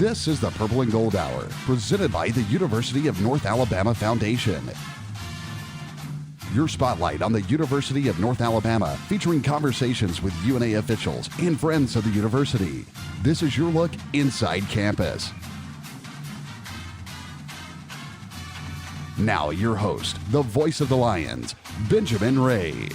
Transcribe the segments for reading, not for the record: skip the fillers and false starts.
This is the Purple and Gold Hour, presented by the University of North Alabama Foundation. Your spotlight on the University of North Alabama, featuring conversations with UNA officials and friends of the university. This is your look inside campus. Now your host, the voice of the Lions, Benjamin Ray.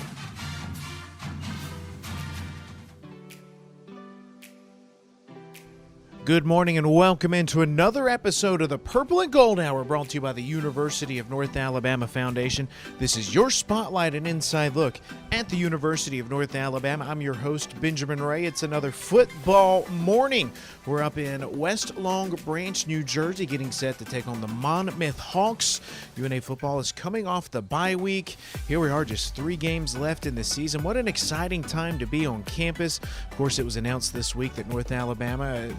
Good morning and welcome into another episode of the Purple and Gold Hour, brought to you by the University of North Alabama Foundation. This is your spotlight and inside look at the University of North Alabama. I'm your host, Benjamin Ray. It's another football morning. We're up in West Long Branch, New Jersey, getting set to take on the Monmouth Hawks. UNA football is coming off the bye week. Here we are, just 3 games left in the season. What an exciting time to be on campus. Of course, it was announced this week that North Alabama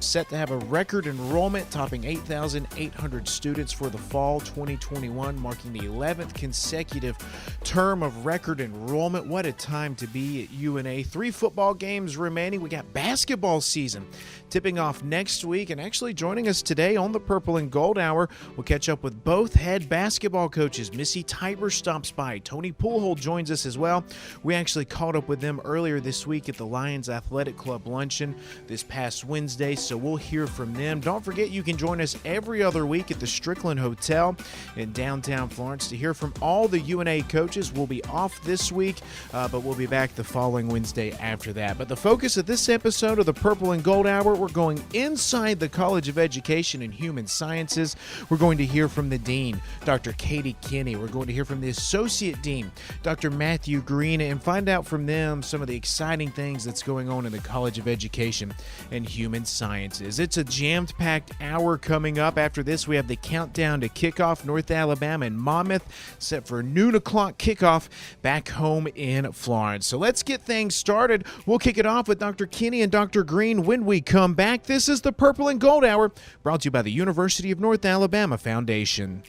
set to have a record enrollment, topping 8,800 students for the fall 2021, marking the 11th consecutive term of record enrollment. What a time to be at UNA. 3 football games remaining. We got basketball season tipping off next week, and actually joining us today on the Purple and Gold Hour, we'll catch up with both head basketball coaches. Missy Tiber stops by. Tony Poolhold joins us as well. We actually caught up with them earlier this week at the Lions Athletic Club luncheon this past Wednesday, so we'll hear from them. Don't forget, you can join us every other week at the Strickland Hotel in downtown Florence to hear from all the UNA coaches. We'll be off this week, but we'll be back the following Wednesday after that. But the focus of this episode of the Purple and Gold Hour, we're going inside the College of Education and Human Sciences. We're going to hear from the Dean, Dr. Katie Kinney. We're going to hear from the Associate Dean, Dr. Matthew Green, and find out from them some of the exciting things that's going on in the College of Education and Human Sciences. It's a jammed-packed hour coming up. After this, we have the countdown to kickoff. North Alabama and Monmouth set for noon o'clock kickoff back home in Florence. So let's get things started. We'll kick it off with Dr. Kinney and Dr. Green when we come back. This is the Purple and Gold Hour, brought to you by the University of North Alabama Foundation.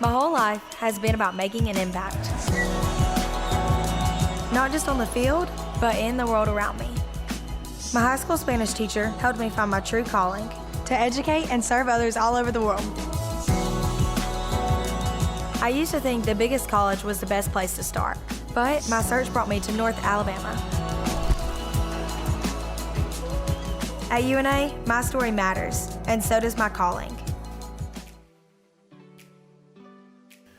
My whole life has been about making an impact. Not just on the field, but in the world around me. My high school Spanish teacher helped me find my true calling to educate and serve others all over the world. I used to think the biggest college was the best place to start, but my search brought me to North Alabama. At UNA, my story matters, and so does my calling.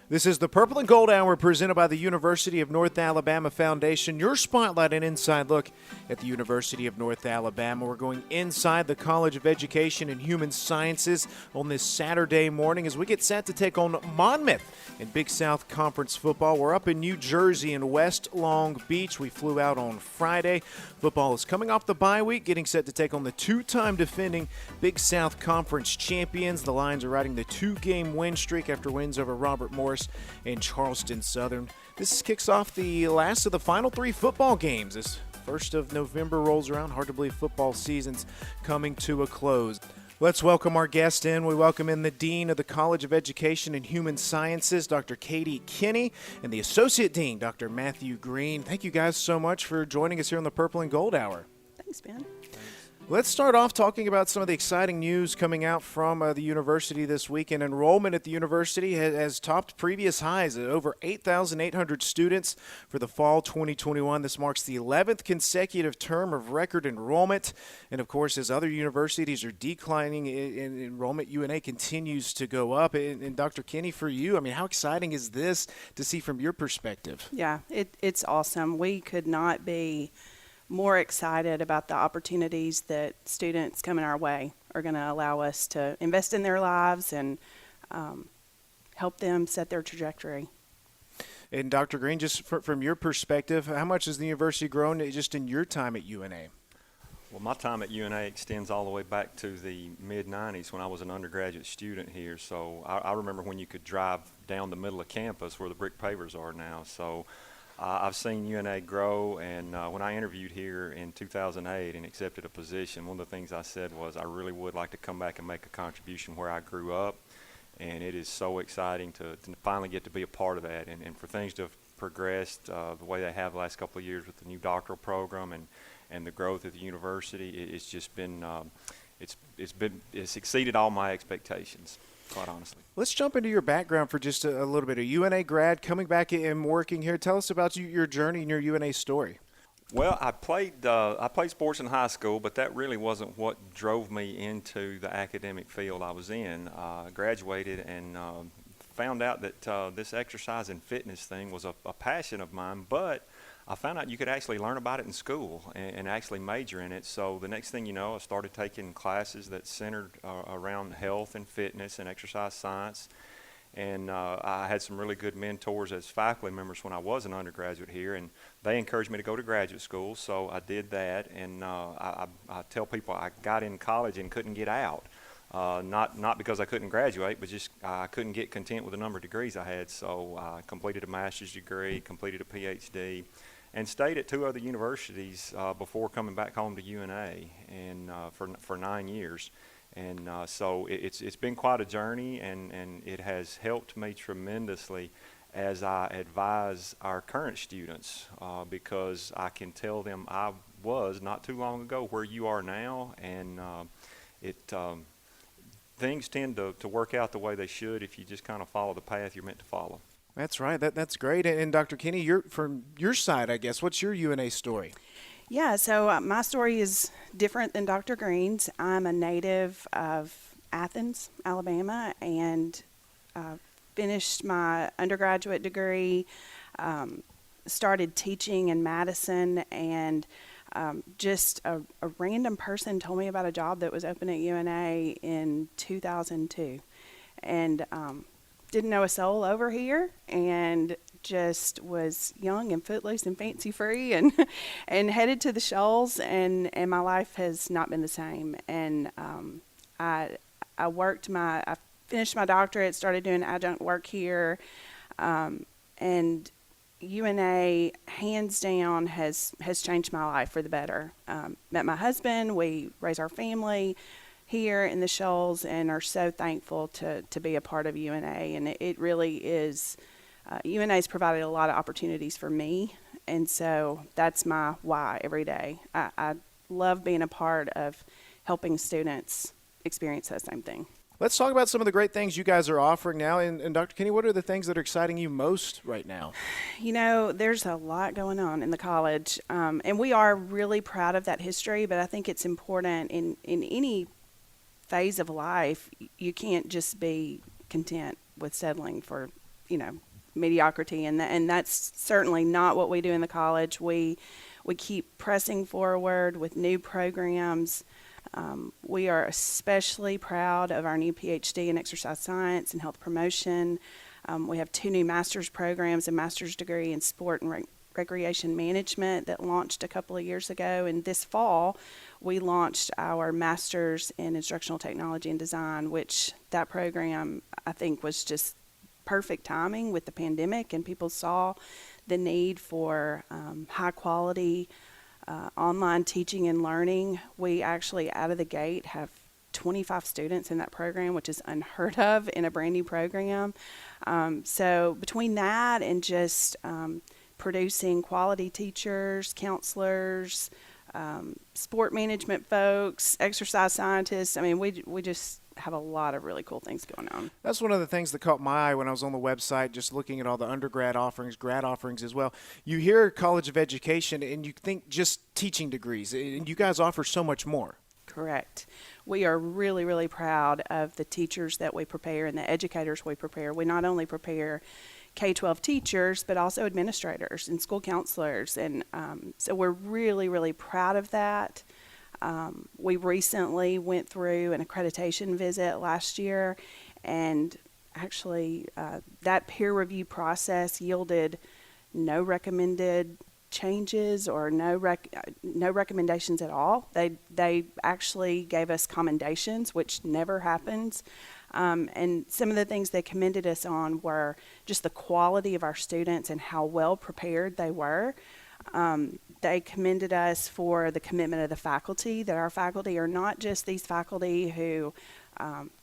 This is the Purple and Gold Hour, presented by the University of North Alabama Foundation. Your spotlight and inside look at the University of North Alabama. We're going inside the College of Education and Human Sciences on this Saturday morning as we get set to take on Monmouth in Big South Conference football. We're up in New Jersey in West Long Beach. We flew out on Friday. Football is coming off the bye week, getting set to take on the 2-time defending Big South Conference champions. The Lions are riding the 2-game win streak after wins over Robert Morris and Charleston Southern. This kicks off the last of the final 3 football games as 1st of November rolls around. Hard to believe football season's coming to a close. Let's welcome our guest in. We welcome in the Dean of the College of Education and Human Sciences, Dr. Katie Kinney, and the Associate Dean, Dr. Matthew Green. Thank you guys so much for joining us here on the Purple and Gold Hour. Thanks, Ben. Let's start off talking about some of the exciting news coming out from the university this week. And enrollment at the university has topped previous highs at over 8,800 students for the fall 2021. This marks the 11th consecutive term of record enrollment. And, of course, as other universities are declining in enrollment, UNA continues to go up. And Dr. Kinney, for you, I mean, how exciting is this to see from your perspective? Yeah, it's awesome. We could not be more excited about the opportunities that students coming our way are going to allow us to invest in their lives and help them set their trajectory. And Dr. Green, just from your perspective, how much has the university grown just in your time at UNA? Well, my time at UNA extends all the way back to the mid-'90s when I was an undergraduate student here. So I remember when you could drive down the middle of campus where the brick pavers are now. So I've seen UNA grow, and when I interviewed here in 2008 and accepted a position, one of the things I said was I really would like to come back and make a contribution where I grew up, and it is so exciting to finally get to be a part of that and for things to have progressed the way they have the last couple of years with the new doctoral program and the growth of the university, it's just been it's exceeded all my expectations, quite honestly. Let's jump into your background for just a little bit. A UNA grad coming back and working here. Tell us about your journey and your UNA story. Well, I played sports in high school, but that really wasn't what drove me into the academic field I was in. I graduated and found out that this exercise and fitness thing was a passion of mine, but I found out you could actually learn about it in school and actually major in it. So the next thing you know, I started taking classes that centered around health and fitness and exercise science. And I had some really good mentors as faculty members when I was an undergraduate here, and they encouraged me to go to graduate school, so I did that. And I tell people I got in college and couldn't get out. Not because I couldn't graduate, but just I couldn't get content with the number of degrees I had. So I completed a master's degree, completed a PhD, and stayed at 2 other universities before coming back home to UNA and for 9 years. And so it's been quite a journey, and it has helped me tremendously as I advise our current students because I can tell them I was not too long ago where you are now, and things tend to work out the way they should if you just kind of follow the path you're meant to follow. That's right. That's great. And Dr. Kinney, from your side, I guess, what's your UNA story? Yeah, so my story is different than Dr. Green's. I'm a native of Athens, Alabama, and finished my undergraduate degree, started teaching in Madison, and just a random person told me about a job that was open at UNA in 2002. And didn't know a soul over here, and just was young and footloose and fancy free, and headed to the Shoals, and my life has not been the same. And I finished my doctorate, started doing adjunct work here, and UNA hands down has changed my life for the better. Met my husband, we raised our family here in the Shoals, and are so thankful to be a part of UNA. And it really is, UNA has provided a lot of opportunities for me, and so that's my why every day. I love being a part of helping students experience that same thing. Let's talk about some of the great things you guys are offering now. And Dr. Kinney, what are the things that are exciting you most right now? You know, there's a lot going on in the college, and we are really proud of that history, but I think it's important in any phase of life. You can't just be content with settling for, mediocrity, and that's certainly not what we do in the college. We keep pressing forward with new programs. We are especially proud of our new PhD in exercise science and health promotion. We have 2 new master's programs, a master's degree in sport and recreation management that launched a couple of years ago. And this fall, we launched our master's in instructional technology and design, which that program I think was just perfect timing with the pandemic, and people saw the need for high quality online teaching and learning. We actually out of the gate have 25 students in that program, which is unheard of in a brand new program. So between that and just producing quality teachers, counselors, sport management folks, exercise scientists, we just have a lot of really cool things going on. That's one of the things that caught my eye when I was on the website, just looking at all the undergrad offerings, grad offerings as well. You hear College of Education and you think just teaching degrees, and you guys offer so much more. Correct. We are really, really proud of the teachers that we prepare and the educators we prepare. We not only prepare K-12 teachers, but also administrators and school counselors. And so we're really, really proud of that. We recently went through an accreditation visit last year, and actually that peer review process yielded no recommended changes or no recommendations at all. They actually gave us commendations, which never happens. And some of the things they commended us on were just the quality of our students and how well prepared they were. They commended us for the commitment of the faculty, that our faculty are not just these faculty who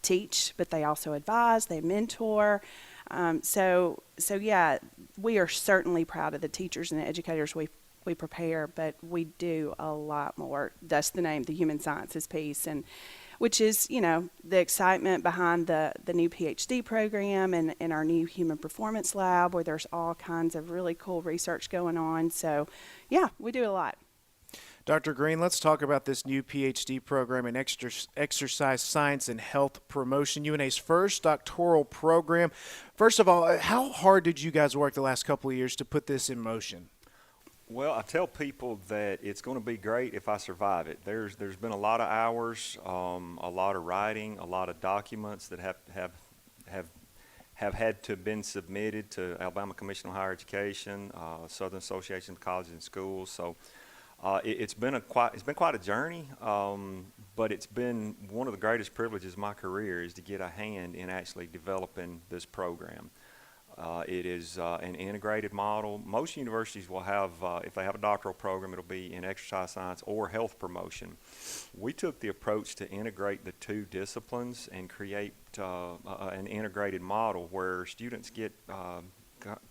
teach, but they also advise, they mentor. So yeah, we are certainly proud of the teachers and the educators we prepare, but we do a lot more. That's the name, the human sciences piece, and which is, the excitement behind the new PhD program and our new human performance lab, where there's all kinds of really cool research going on. So yeah, we do a lot. Dr. Green, let's talk about this new PhD program in exercise science and health promotion, UNA's first doctoral program. First of all, how hard did you guys work the last couple of years to put this in motion? Well, I tell people that it's going to be great if I survive it. There's been a lot of hours, a lot of writing, a lot of documents that have had to have been submitted to Alabama Commission on Higher Education, Southern Association of Colleges and Schools. So it's been quite a journey, but it's been one of the greatest privileges of my career is to get a hand in actually developing this program. It is an integrated model. Most universities will have, if they have a doctoral program, it'll be in exercise science or health promotion. We took the approach to integrate the two disciplines and create an integrated model where students get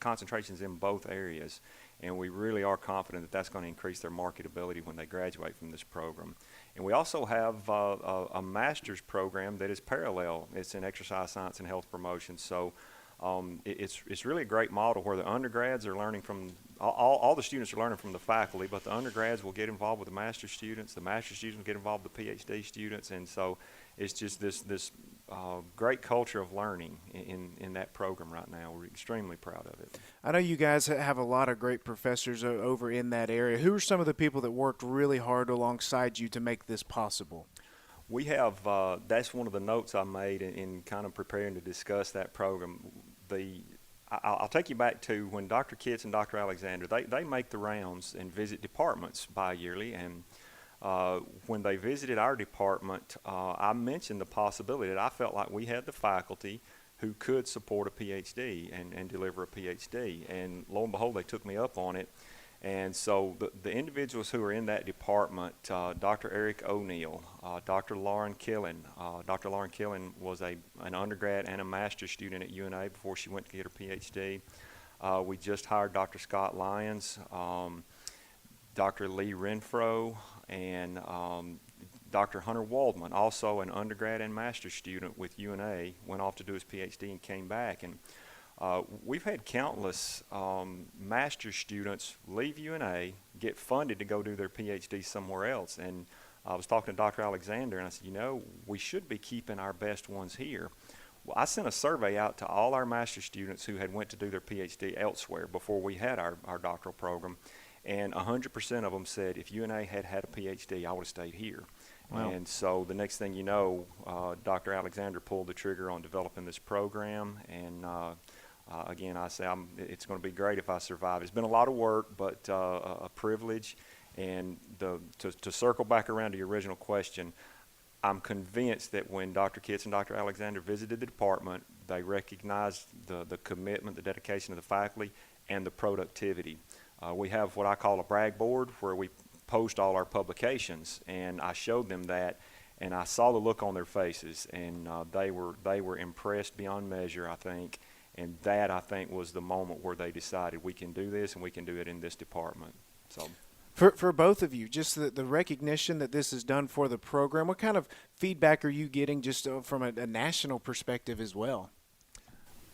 concentrations in both areas. And we really are confident that that's going to increase their marketability when they graduate from this program. And we also have a master's program that is parallel. It's in exercise science and health promotion. So it's really a great model where the undergrads are learning from, all the students are learning from the faculty, but the undergrads will get involved with the master's students, the master's students will get involved with the PhD students, and so it's just this great culture of learning in that program right now. We're extremely proud of it. I know you guys have a lot of great professors over in that area. Who are some of the people that worked really hard alongside you to make this possible? We have, that's one of the notes I made in kind of preparing to discuss that program. I'll take you back to when Dr. Kitts and Dr. Alexander, they make the rounds and visit departments bi-yearly, and when they visited our department, I mentioned the possibility that I felt like we had the faculty who could support a PhD and deliver a PhD, and lo and behold, they took me up on it. And so the individuals who are in that department, Dr. Eric O'Neill, Dr. Lauren Killen. Dr. Lauren Killen was an undergrad and a master's student at UNA before she went to get her PhD. We just hired Dr. Scott Lyons, Dr. Lee Renfro, and Dr. Hunter Waldman, also an undergrad and master's student with UNA, went off to do his PhD and came back. And we've had countless master's students leave UNA, get funded to go do their PhD somewhere else. And I was talking to Dr. Alexander, and I said, we should be keeping our best ones here. Well, I sent a survey out to all our master's students who had went to do their PhD elsewhere before we had our doctoral program, and 100% of them said, if UNA had had a PhD, I would have stayed here. Wow. And so the next thing you know, Dr. Alexander pulled the trigger on developing this program, and again, I say it's going to be great if I survive. It's been a lot of work, but a privilege. And to circle back around to your original question, I'm convinced that when Dr. Kitts and Dr. Alexander visited the department, they recognized the commitment, the dedication of the faculty, and the productivity. We have what I call a brag board where we post all our publications, and I showed them that, and I saw the look on their faces, and they were impressed beyond measure, I think. And that, I think, was the moment where they decided we can do this and we can do it in this department. So, For both of you, just the recognition that this is done for the program, what kind of feedback are you getting just from a national perspective as well?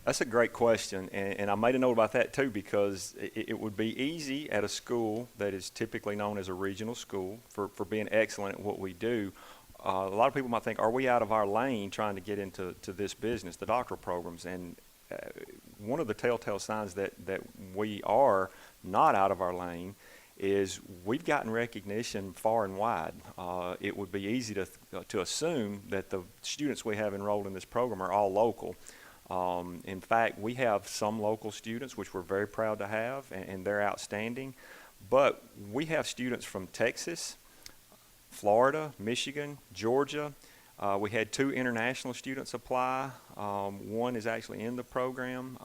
That's a great question, and I made a note about that too, because it would be easy at a school that is typically known as a regional school for being excellent at what we do. A lot of people might think, are we out of our lane trying to get into this business, the doctoral programs? And one of the telltale signs that we are not out of our lane is we've gotten recognition far and wide. It would be easy to assume that the students we have enrolled in this program are all local. In fact, we have some local students, which we're very proud to have, and they're outstanding. But we have students from Texas, Florida, Michigan, Georgia. We had 2 international students apply. One is actually in the program.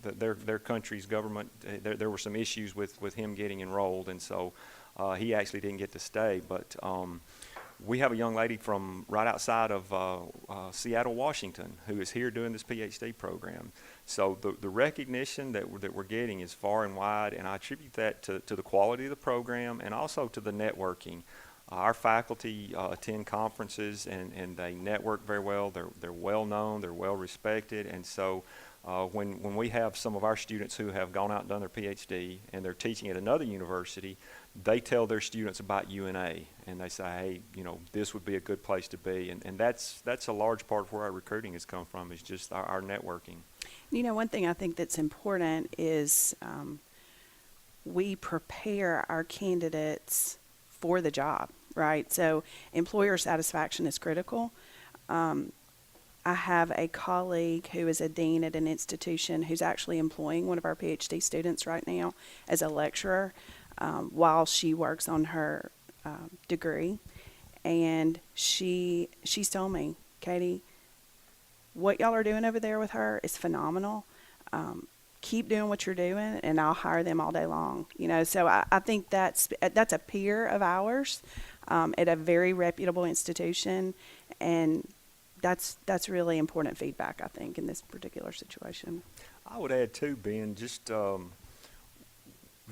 Their country's government, there were some issues with him getting enrolled, and so he actually didn't get to stay. But we have a young lady from right outside of Seattle, Washington, who is here doing this PhD program. So the recognition that we're getting is far and wide, and I attribute that to the quality of the program and also to the networking. Our faculty attend conferences and they network very well. They're well known, they're well respected, and so when we have some of our students who have gone out and done their PhD and they're teaching at another university, they tell their students about UNA, and they say, hey, you know, this would be a good place to be, and that's a large part of where our recruiting has come from, is just our networking. You know, one thing I think that's important is we prepare our candidates for the job, right? So employer satisfaction is critical. I have a colleague who is a dean at an institution who's actually employing one of our PhD students right now as a lecturer while she works on her degree. And she's told me, Katie, what y'all are doing over there with her is phenomenal. Keep doing what you're doing, and I'll hire them all day long. You know, so I think that's a peer of ours at a very reputable institution, and that's really important feedback, I think, in this particular situation. I would add too, Ben, just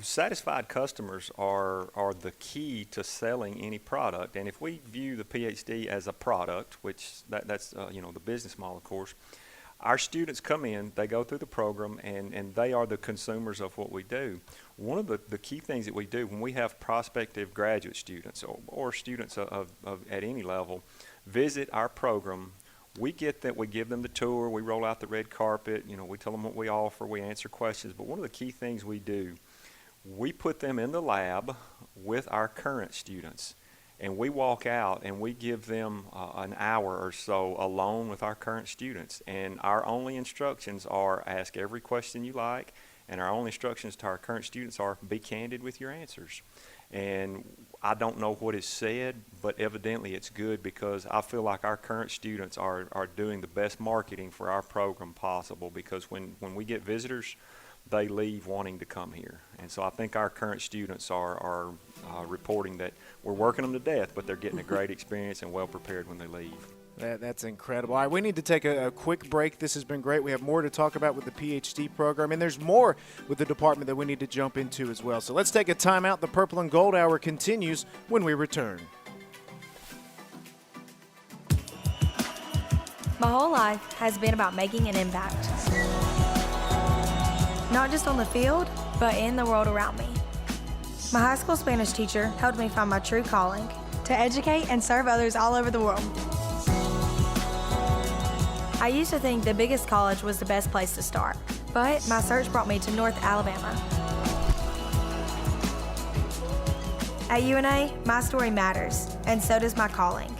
satisfied customers are the key to selling any product. And if we view the PhD as a product, which that's you know, the business model, of course, our students come in, they go through the program, and they are the consumers of what we do. One of the key things that we do when we have prospective graduate students or students of at any level visit our program, we give them the tour, we roll out the red carpet, you know, we tell them what we offer, we answer questions. But one of the key things we do, we put them in the lab with our current students, and we walk out and we give them an hour or so alone with our current students. And our only instructions are ask every question you like, and our only instructions to our current students are be candid with your answers. And I don't know what is said, but evidently it's good, because I feel like our current students are doing the best marketing for our program possible, because when we get visitors, they leave wanting to come here. And so I think our current students are reporting that we're working them to death, but they're getting a great experience and well prepared when they leave. That's incredible. All right, we need to take a quick break. This has been great. We have more to talk about with the PhD program, and there's more with the department that we need to jump into as well. So let's take a timeout. The Purple and Gold Hour continues when we return. My whole life has been about making an impact. Not just on the field, but in the world around me. My high school Spanish teacher helped me find my true calling to educate and serve others all over the world. I used to think the biggest college was the best place to start, but my search brought me to North Alabama. At UNA, my story matters, and so does my calling.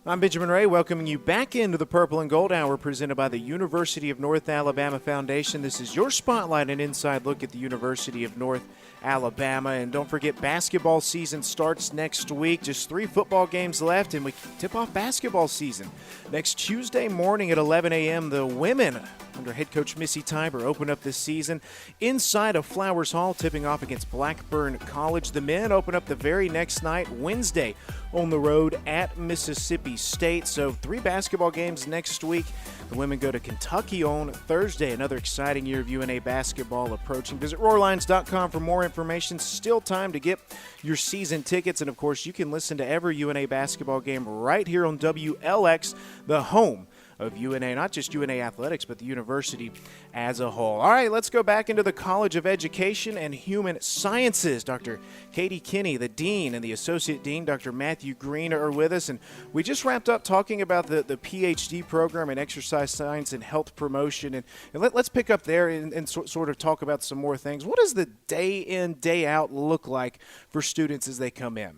I'm Benjamin Ray, welcoming you back into the Purple and Gold Hour presented by the University of North Alabama Foundation. This is your spotlight and inside look at the University of North Alabama. And don't forget, basketball season starts next week. Just 3 football games left, and we tip off basketball season. Next Tuesday morning at 11 a.m., the women, under head coach Missy Tiber, open up this season inside of Flowers Hall, tipping off against Blackburn College. The men open up the very next night, Wednesday, on the road at Mississippi State. So 3 basketball games next week. The women go to Kentucky on Thursday. Another exciting year of UNA basketball approaching. Visit RoarLines.com for more information. Still time to get your season tickets. And, of course, you can listen to every UNA basketball game right here on WLX, the home of UNA, not just UNA athletics, but the university as a whole. All right, let's go back into the College of Education and Human Sciences. Dr. Katie Kinney, the Dean, and the Associate Dean, Dr. Matthew Green, are with us. And we just wrapped up talking about the PhD program in exercise science and health promotion. And let's pick up there and sort of talk about some more things. What does the day in, day out look like for students as they come in?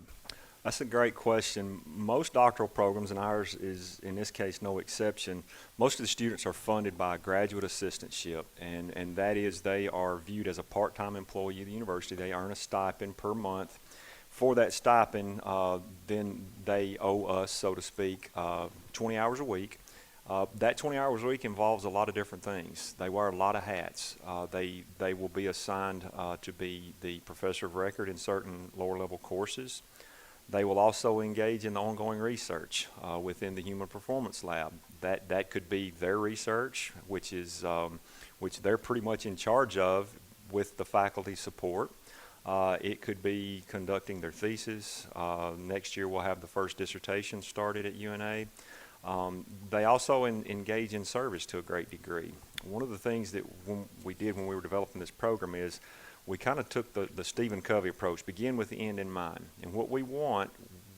That's a great question. Most doctoral programs, and ours is in this case no exception, most of the students are funded by a graduate assistantship, and that is they are viewed as a part-time employee of the university. They earn a stipend per month. For that stipend, then they owe us, so to speak, 20 hours a week. That 20 hours a week involves a lot of different things. They wear a lot of hats. They will be assigned to be the professor of record in certain lower-level courses. They will also engage in the ongoing research within the Human Performance Lab. That could be their research, which they're pretty much in charge of with the faculty support. It could be conducting their thesis. Next year we'll have the first dissertation started at UNA. They also engage in service to a great degree. One of the things that we did when we were developing this program is we kind of took the Stephen Covey approach, begin with the end in mind. And what we want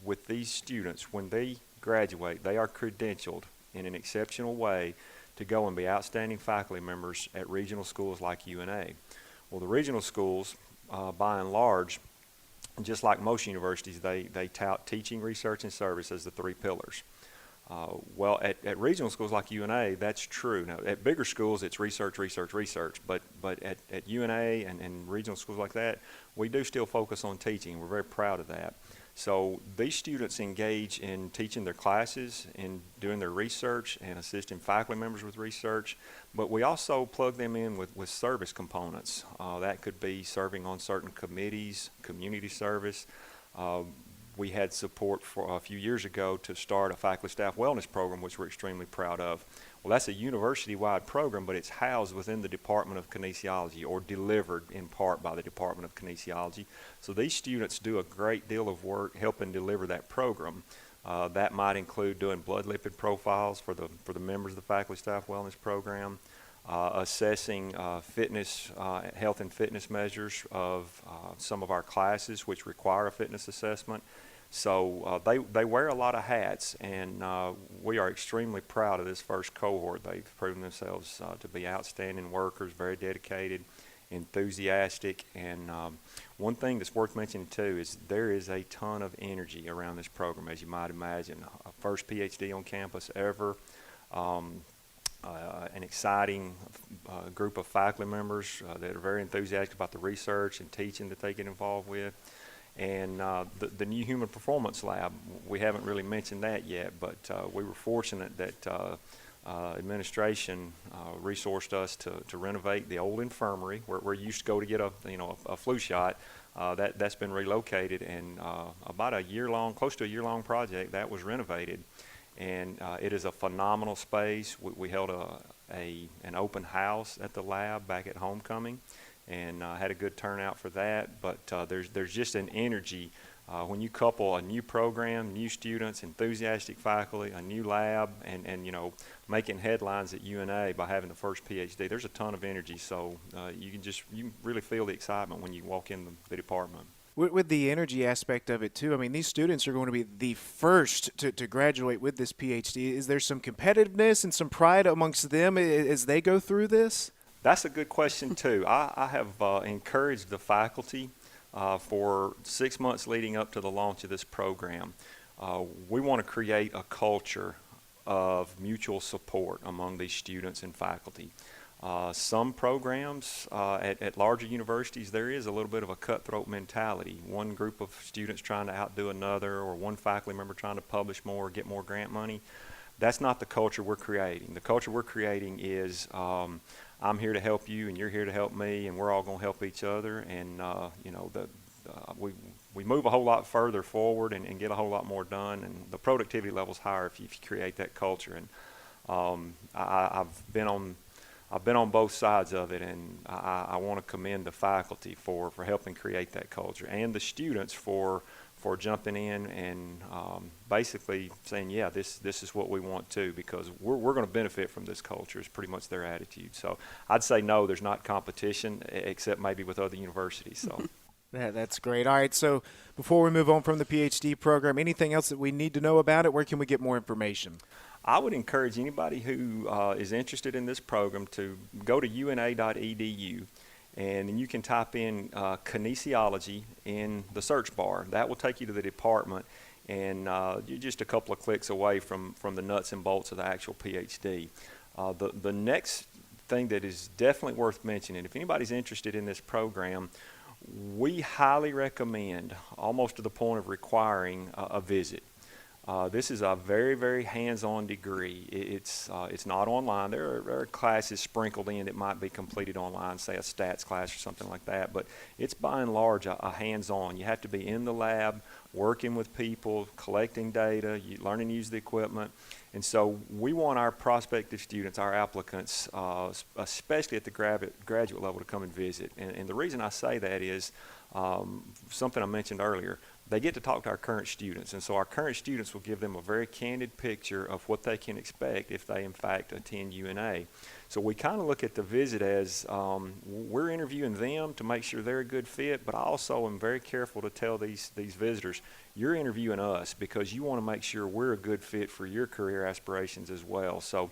with these students, when they graduate, they are credentialed in an exceptional way to go and be outstanding faculty members at regional schools like UNA. Well, the regional schools, by and large, just like most universities, they tout teaching, research, and service as the three pillars. Well, at regional schools like UNA, that's true. Now, at bigger schools, it's research, research, research. But at UNA and regional schools like that, we do still focus on teaching. We're very proud of that. So these students engage in teaching their classes, in doing their research, and assisting faculty members with research. But we also plug them in with service components. That could be serving on certain committees, community service. We had support for a few years ago to start a faculty staff wellness program, which we're extremely proud of. Well, that's a university-wide program, but it's housed within the Department of Kinesiology, or delivered in part by the Department of Kinesiology. So these students do a great deal of work helping deliver that program. That might include doing blood lipid profiles for the members of the faculty staff wellness program, assessing fitness, health and fitness measures of some of our classes which require a fitness assessment. So they wear a lot of hats, and we are extremely proud of this first cohort. They've proven themselves to be outstanding workers, very dedicated, enthusiastic, and one thing that's worth mentioning too is there is a ton of energy around this program, as you might imagine. First PhD on campus ever. An exciting group of faculty members that are very enthusiastic about the research and teaching that they get involved with. And the new Human Performance Lab, we haven't really mentioned that yet, but we were fortunate that administration resourced us to renovate the old infirmary where you used to go to get a flu shot. That's been relocated, and about close to a year-long project that was renovated. And it is a phenomenal space. We held an open house at the lab back at homecoming, and had a good turnout for that. But there's just an energy when you couple a new program, new students, enthusiastic faculty, a new lab, and making headlines at UNA by having the first PhD. There's a ton of energy, so you really feel the excitement when you walk in the department. With the energy aspect of it, too, I mean, these students are going to be the first to graduate with this PhD. Is there some competitiveness and some pride amongst them as they go through this? That's a good question, too. I have encouraged the faculty for 6 months leading up to the launch of this program. We want to create a culture of mutual support among these students and faculty. Some programs at larger universities, there is a little bit of a cutthroat mentality. One group of students trying to outdo another, or one faculty member trying to publish more or get more grant money. That's not the culture we're creating. The culture we're creating is I'm here to help you and you're here to help me, and we're all going to help each other. And we move a whole lot further forward and get a whole lot more done, and the productivity level's higher if you create that culture. And I've been on both sides of it, and I want to commend the faculty for helping create that culture, and the students for jumping in and basically saying, yeah, this is what we want to, because we're going to benefit from this culture is pretty much their attitude. So I'd say no, there's not competition, except maybe with other universities. So. That's great. All right, so before we move on from the PhD program, anything else that we need to know about it? Where can we get more information? I would encourage anybody who is interested in this program to go to una.edu, and then you can type in kinesiology in the search bar. That will take you to the department, and you're just a couple of clicks away from the nuts and bolts of the actual PhD. The next thing that is definitely worth mentioning, if anybody's interested in this program, we highly recommend, almost to the point of requiring a visit. This is a very, very hands-on degree. It's not online. There are classes sprinkled in that might be completed online, say a stats class or something like that, but it's by and large a hands-on. You have to be in the lab, working with people, collecting data, learning to use the equipment. And so we want our prospective students, our applicants, especially at the graduate level, to come and visit. And the reason I say that is something I mentioned earlier. They get to talk to our current students, and so our current students will give them a very candid picture of what they can expect if they in fact attend UNA. So we kind of look at the visit as we're interviewing them to make sure they're a good fit, but I also am very careful to tell these visitors, you're interviewing us because you want to make sure we're a good fit for your career aspirations as well. So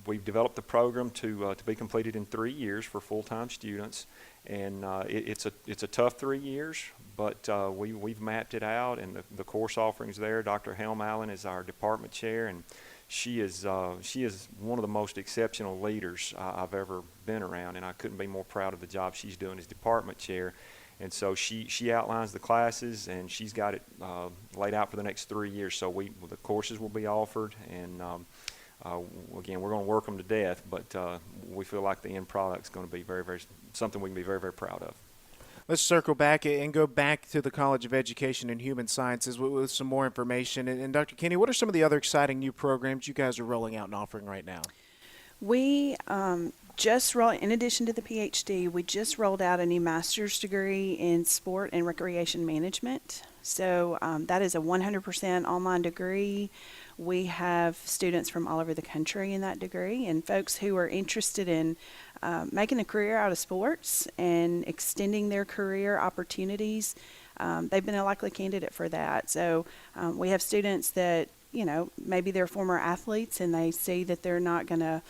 we've developed the program to be completed in 3 years for full-time students, and it's a tough 3 years, but we've mapped it out, and the course offerings there. Dr. Helm Allen is our department chair, and she is one of the most exceptional leaders I've ever been around, and I couldn't be more proud of the job she's doing as department chair. And so she outlines the classes, and she's got it laid out for the next 3 years. So the courses will be offered, and again, we're going to work them to death, but we feel like the end product is going to be something we can be very, very proud of. Let's circle back and go back to the College of Education and Human Sciences with some more information. And Dr. Kinney, what are some of the other exciting new programs you guys are rolling out and offering right now? We in addition to the PhD, we just rolled out a new master's degree in sport and recreation management. So that is a 100% online degree. We have students from all over the country in that degree, and folks who are interested in making a career out of sports and extending their career opportunities. They've been a likely candidate for that. So we have students that, maybe they're former athletes and they see that they're not going to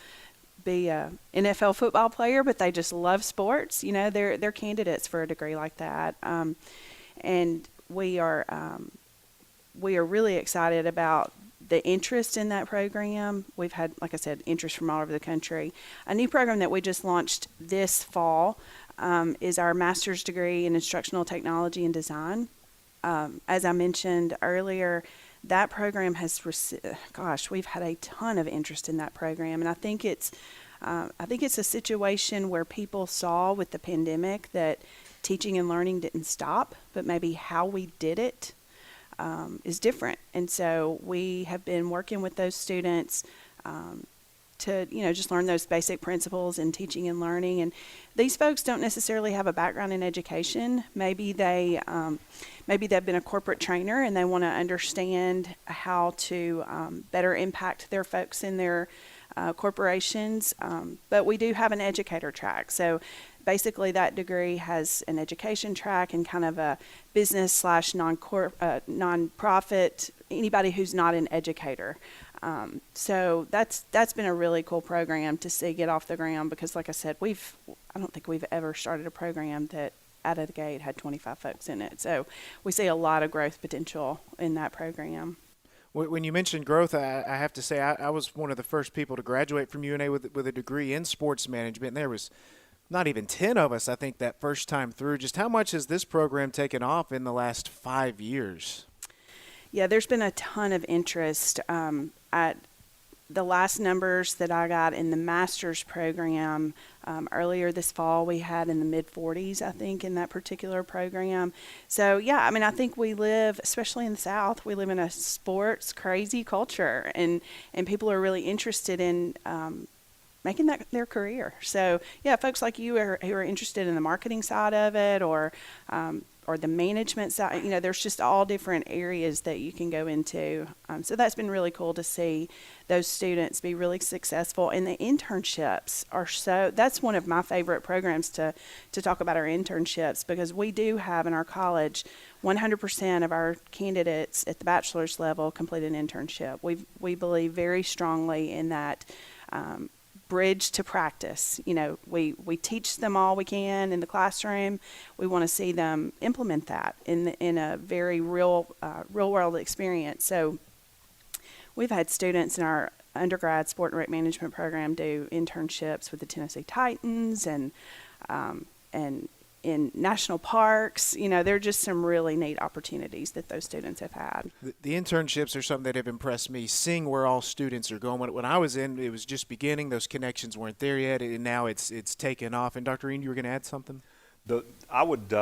be an NFL football player, but they just love sports. They're candidates for a degree like that. And we are really excited about the interest in that program. We've had, like I said, interest from all over the country. A new program that we just launched this fall is our master's degree in instructional technology and design. As I mentioned earlier, that program has we've had a ton of interest in that program, and I think it's a situation where people saw with the pandemic that teaching and learning didn't stop, but maybe how we did it is different. And so we have been working with those students to just learn those basic principles in teaching and learning. And these folks don't necessarily have a background in education. Maybe they've been a corporate trainer and they want to understand how to better impact their folks in their corporations. But we do have an educator track. So basically that degree has an education track and kind of a business / nonprofit, anybody who's not an educator. So that's been a really cool program to see get off the ground, because like I said, I don't think we've ever started a program that out of the gate had 25 folks in it. So we see a lot of growth potential in that program. When you mentioned growth, I have to say I was one of the first people to graduate from UNA with a degree in sports management, and there was not even 10 of us, I think, that first time through. Just how much has this program taken off in the last 5 years? Yeah, there's been a ton of interest. At the last numbers that I got in the master's program earlier this fall, we had in the mid-40s, I think, in that particular program. So, yeah, I think we live, especially in the South, we live in a sports crazy culture, and people are really interested in making that their career. So, yeah, folks like you who are interested in the marketing side of it, or the management side, there's just all different areas that you can go into. So that's been really cool to see those students be really successful. And the internships that's one of my favorite programs to talk about, our internships, because we do have in our college 100% of our candidates at the bachelor's level complete an internship. We believe very strongly in that bridge to practice. We teach them all we can in the classroom. We want to see them implement that in a very real world experience. So we've had students in our undergrad sport and rec management program do internships with the Tennessee Titans and in national parks. There are just some really neat opportunities that those students have had. The internships are something that have impressed me, seeing where all students are going. When I was in, it was just beginning. Those connections weren't there yet, and now it's taken off. And Dr. Eaton, you were going to add something? I would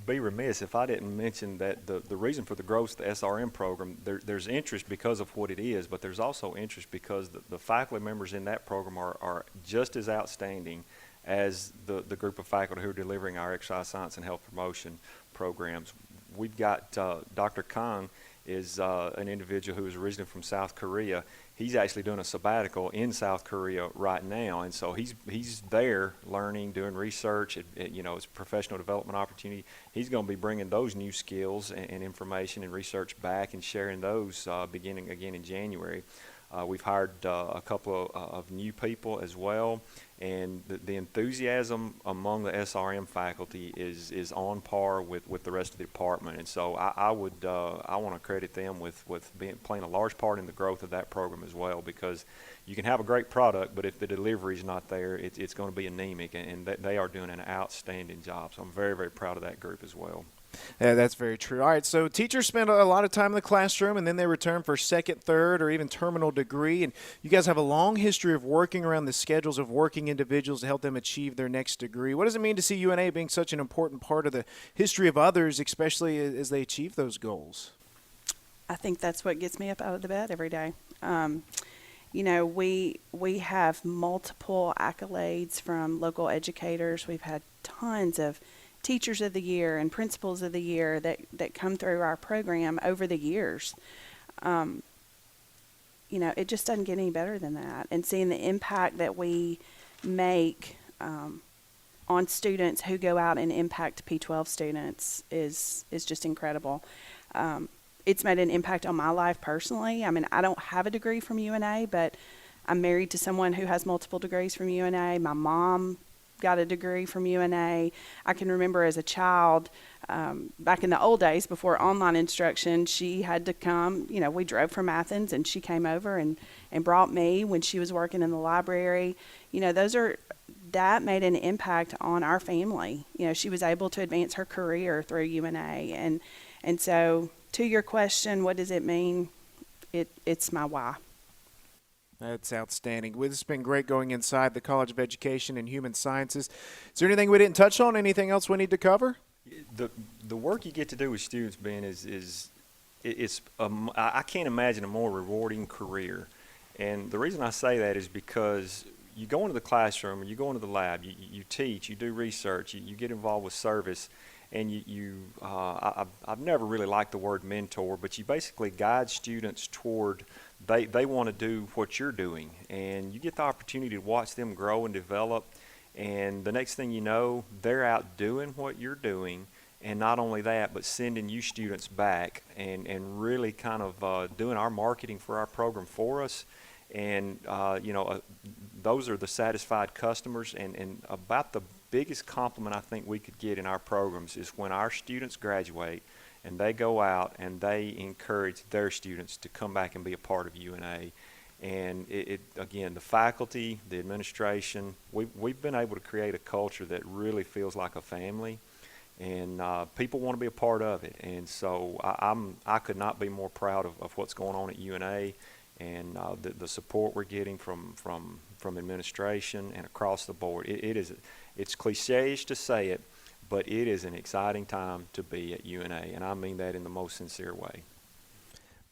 be remiss if I didn't mention that the reason for the growth of the SRM program, there's interest because of what it is, but there's also interest because the faculty members in that program are just as outstanding as the group of faculty who are delivering our exercise science and health promotion programs. We've got Dr. Kang is an individual who is originally from South Korea. He's actually doing a sabbatical in South Korea right now, and so he's there learning, doing research. It's a professional development opportunity. He's going to be bringing those new skills and information and research back and sharing those beginning again in January. We've hired a couple of new people as well, and the enthusiasm among the SRM faculty is on par with the rest of the department. And so I want to credit them with playing a large part in the growth of that program as well, because you can have a great product, but if the delivery is not there, it's going to be anemic, and they are doing an outstanding job. So I'm very, very proud of that group as well. Yeah, that's very true. All right, so teachers spend a lot of time in the classroom, and then they return for second, third, or even terminal degree. And you guys have a long history of working around the schedules of working individuals to help them achieve their next degree. What does it mean to see UNA being such an important part of the history of others, especially as they achieve those goals? I think that's what gets me up out of the bed every day. We have multiple accolades from local educators. We've had tons of Teachers of the Year and Principals of the Year that come through our program over the years. It just doesn't get any better than that. And seeing the impact that we make on students who go out and impact P12 students is just incredible. It's made an impact on my life personally. I mean, I don't have a degree from UNA, but I'm married to someone who has multiple degrees from UNA. My mom got a degree from UNA. I can remember as a child, back in the old days before online instruction, she had to come, we drove from Athens and she came over and brought me when she was working in the library. That made an impact on our family. She was able to advance her career through UNA. And so to your question, what does it mean? It's my why. That's outstanding. It's been great going inside the College of Education and Human Sciences. Is there anything we didn't touch on? Anything else we need to cover? The work you get to do with students, Ben, I can't imagine a more rewarding career. And the reason I say that is because you go into the classroom, or you go into the lab, you teach, you do research, you get involved with service, and I've never really liked the word mentor, but you basically guide students toward they want to do what you're doing, and you get the opportunity to watch them grow and develop, and the next thing you know, they're out doing what you're doing, and not only that, but sending you students back and really kind of doing our marketing for our program for us. And those are the satisfied customers, and about the biggest compliment I think we could get in our programs is when our students graduate and they go out and they encourage their students to come back and be a part of UNA. And again, the faculty, the administration, we've been able to create a culture that really feels like a family, and people want to be a part of it. And so I could not be more proud of what's going on at UNA, and the support we're getting from administration and across the board. It's cliche-ish to say it, but it is an exciting time to be at UNA, and I mean that in the most sincere way.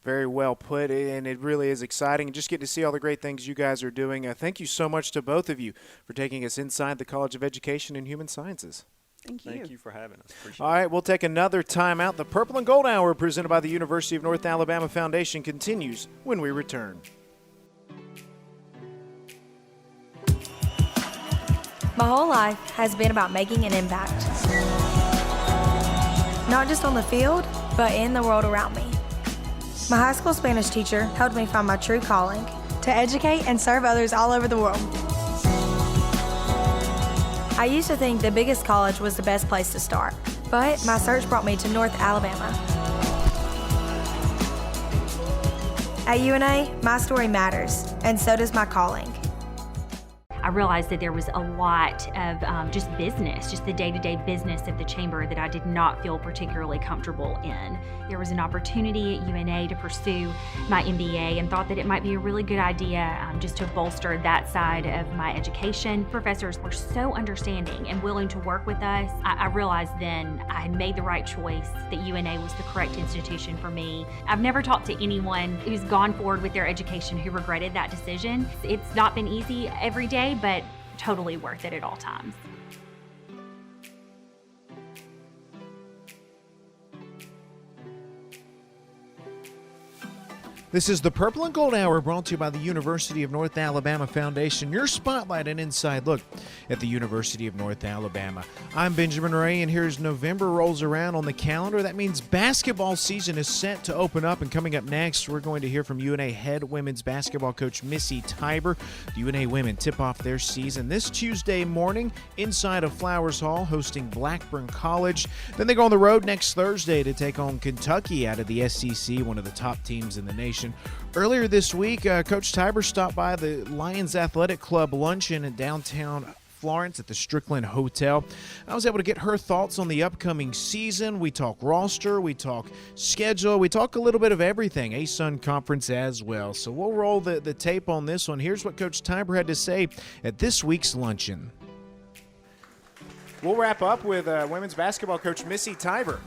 Very well put, and it really is exciting. Just get to see all the great things you guys are doing. Thank you so much to both of you for taking us inside the College of Education and Human Sciences. Thank you. Thank you for having us. Appreciate All right, we'll take another time out. The Purple and Gold Hour presented by the University of North Alabama Foundation continues when we return. My whole life has been about making an impact. Not just on the field, but in the world around me. My high school Spanish teacher helped me find my true calling to educate and serve others all over the world. I used to think the biggest college was the best place to start, but my search brought me to North Alabama. At UNA, my story matters, and so does my calling. I realized that there was a lot of just business, just the day-to-day business of the chamber that I did not feel particularly comfortable in. There was an opportunity at UNA to pursue my MBA and thought that it might be a really good idea just to bolster that side of my education. Professors were so understanding and willing to work with us. I realized then I had made the right choice, that UNA was the correct institution for me. I've never talked to anyone who's gone forward with their education who regretted that decision. It's not been easy every day, but totally worth it at all times. This is the Purple and Gold Hour, brought to you by the University of North Alabama Foundation, your spotlight and inside look at the University of North Alabama. I'm Benjamin Ray, and here's November rolls around on the calendar. That means basketball season is set to open up, and coming up next, we're going to hear from UNA head women's basketball coach Missy Tiber. The UNA women tip off their season this Tuesday morning inside of Flowers Hall, hosting Blackburn College. Then they go on the road next Thursday to take on Kentucky out of the SEC, one of the top teams in the nation. Earlier this week, Coach Tiber stopped by the Lions Athletic Club luncheon in downtown Florence at the Strickland Hotel. I was able to get her thoughts on the upcoming season. We talk roster, we talk schedule, we talk a little bit of everything, ASUN Conference as well. So we'll roll the tape on this one. Here's what Coach Tiber had to say at this week's luncheon. We'll wrap up with women's basketball coach Missy Tiber.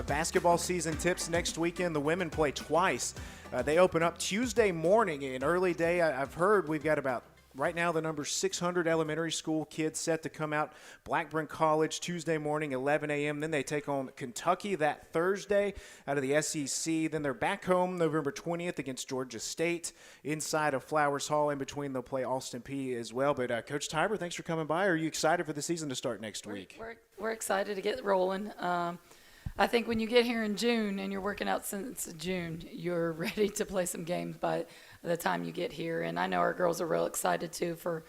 Basketball season tips next weekend. The women play twice. They open up Tuesday morning. An early day. I've heard we've got about, right now, the number 600 elementary school kids set to come out. Blackburn College Tuesday morning, 11 a.m. Then they take on Kentucky that Thursday out of the SEC. Then they're back home November 20th against Georgia State inside of Flowers Hall. In between, they'll play Austin Peay as well. But Coach Tiber, thanks for coming by. Are you excited for the season to start next week? We're excited to get rolling. I think when you get here in June and you're working out since June, you're ready to play some games by the time you get here. And I know our girls are real excited too for